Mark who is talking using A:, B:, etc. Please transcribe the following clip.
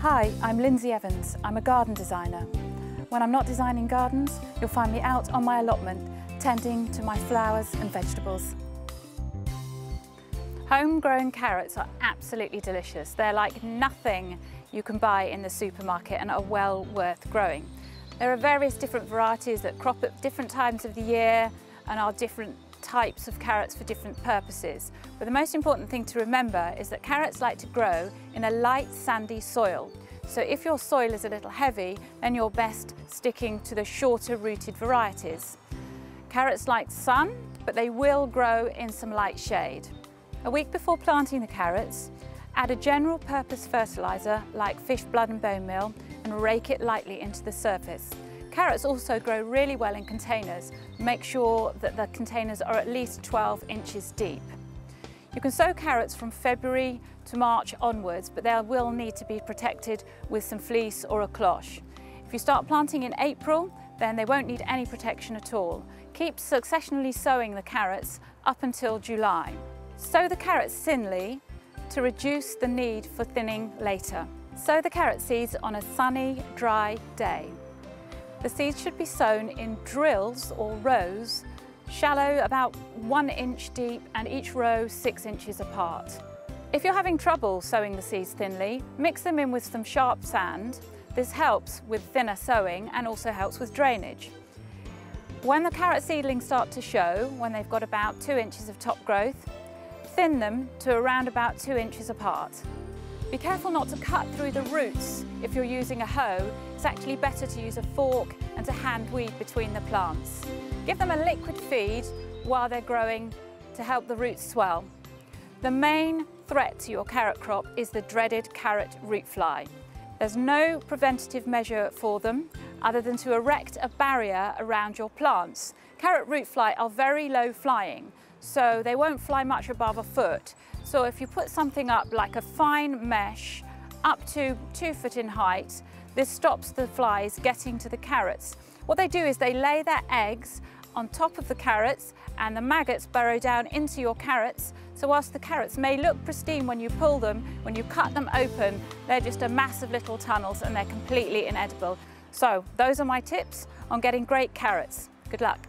A: Hi, I'm Lindsay Evans. I'm a garden designer. When I'm not designing gardens, you'll find me out on my allotment, tending to my flowers and vegetables. Homegrown carrots are absolutely delicious. They're like nothing you can buy in the supermarket and are well worth growing. There are various different varieties that crop at different times of the year and are different types of carrots for different purposes. But the most important thing to remember is that carrots like to grow in a light sandy soil. So if your soil is a little heavy, then you're best sticking to the shorter rooted varieties. Carrots like sun, but they will grow in some light shade. A week before planting the carrots, add a general purpose fertiliser like fish blood and bone meal and rake it lightly into the surface. Carrots also grow really well in containers. Make sure that the containers are at least 12 inches deep. You can sow carrots from February to March onwards, but they will need to be protected with some fleece or a cloche. If you start planting in April, then they won't need any protection at all. Keep successionally sowing the carrots up until July. Sow the carrots thinly to reduce the need for thinning later. Sow the carrot seeds on a sunny, dry day. The seeds should be sown in drills or rows, shallow about 1 inch deep and each row 6 inches apart. If you're having trouble sowing the seeds thinly, mix them in with some sharp sand. This helps with thinner sowing and also helps with drainage. When the carrot seedlings start to show, when they've got about 2 inches of top growth, thin them to around about 2 inches apart. Be careful not to cut through the roots if you're using a hoe. It's actually better to use a fork and to hand weed between the plants. Give them a liquid feed while they're growing to help the roots swell. The main threat to your carrot crop is the dreaded carrot root fly. There's no preventative measure for them other than to erect a barrier around your plants. Carrot root fly are very low flying, so they won't fly much above a foot. So if you put something up like a fine mesh up to 2 foot in height, this stops the flies getting to the carrots. What they do is they lay their eggs on top of the carrots and the maggots burrow down into your carrots. So whilst the carrots may look pristine when you pull them, when you cut them open, they're just a mass of little tunnels and they're completely inedible. So those are my tips on getting great carrots. Good luck.